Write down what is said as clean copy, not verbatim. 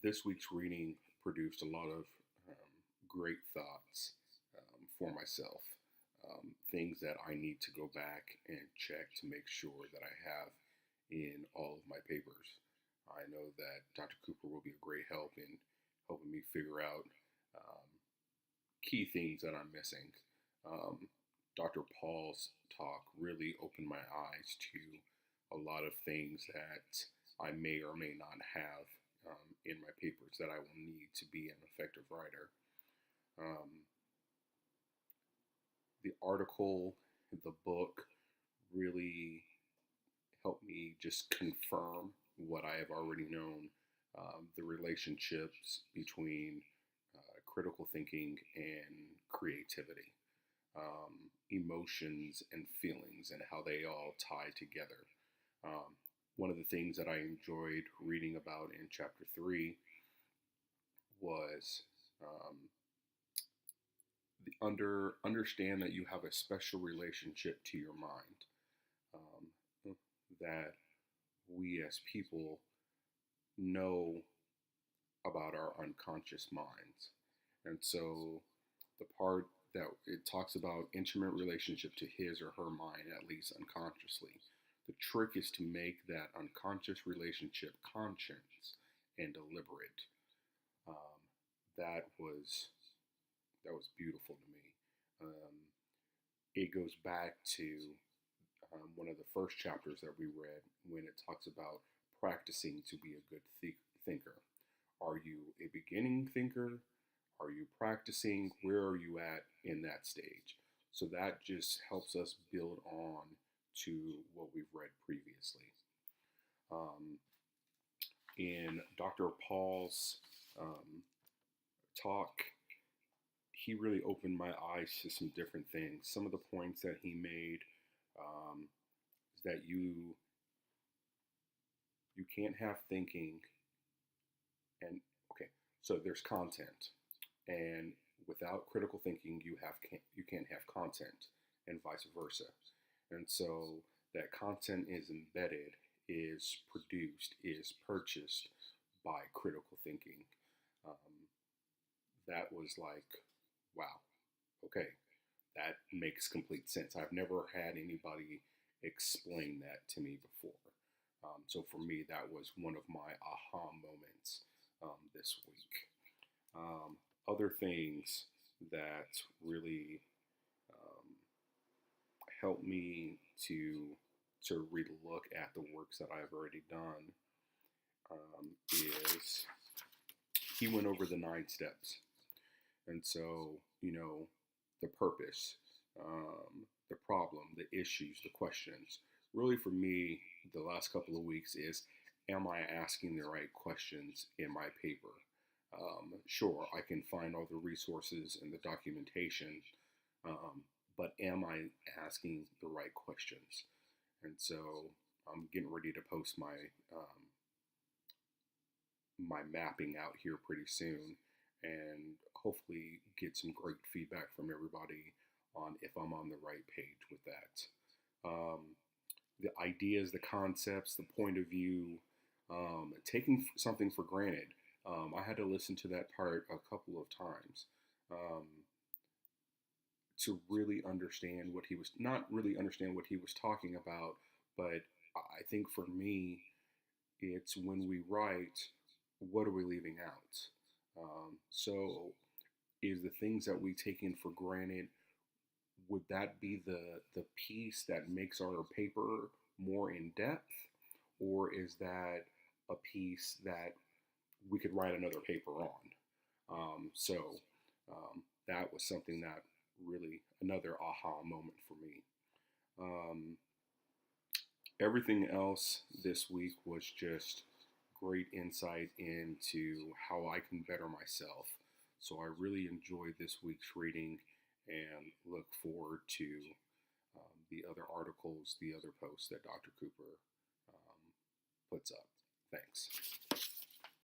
This week's reading produced a lot of great thoughts for myself. Things that I need to go back and check to make sure that I have in all of my papers. I know that Dr. Cooper will be a great help in helping me figure out um, key things that I'm missing. Um, Dr. Paul's talk really opened my eyes to a lot of things that I may or may not have in my papers that I will need to be an effective writer. Um, the article, the book really helped me just confirm what I have already known, the relationships between critical thinking and creativity, emotions and feelings, and how they all tie together. Um, One of the things that I enjoyed reading about in chapter 3 was understand that you have a special relationship to your mind. That we as people know about our unconscious minds. And so the part that it talks about intimate relationship to his or her mind, at least unconsciously. The trick is to make that unconscious relationship conscious and deliberate. Um, that was beautiful to me. It goes back to one of the first chapters that we read when it talks about practicing to be a good thinker. Are you a beginning thinker? Are you practicing? Where are you at in that stage? So that just helps us build on to what we've read previously. Um, in Dr. Paul's talk, he really opened my eyes to some different things. Some of the points that he made is that you can't have thinking and okay, so there's content, and without critical thinking, you can't have content, and vice versa. And so that content is embedded, is produced, is purchased by critical thinking. Um, that was like, wow, okay, that makes complete sense. I've never had anybody explain that to me before. So for me, that was one of my aha moments this week. Other things that really um, helped me to relook at the works that I've already done is he went over the 9 steps, and so the purpose, the problem, the issues, the questions. Really, for me, the last couple of weeks is, am I asking the right questions in my paper? Sure, I can find all the resources and the documentation, but am I asking the right questions? And so I'm getting ready to post my mapping out here pretty soon, and hopefully get some great feedback from everybody on if I'm on the right page with that. The ideas, the concepts, the point of view, taking something for granted. I had to listen to that part a couple of times um, to really understand what he was, not really understand what he was talking about, but I think for me, it's when we write, what are we leaving out? So is the things that we take in for granted, would that be the piece that makes our paper more in depth, or is that a piece that we could write another paper on? That was something that really another aha moment for me. Um, Everything else this week was just great insight into how I can better myself. So I really enjoyed this week's reading and look forward to the other articles, the other posts that Dr. Cooper puts up. Thanks.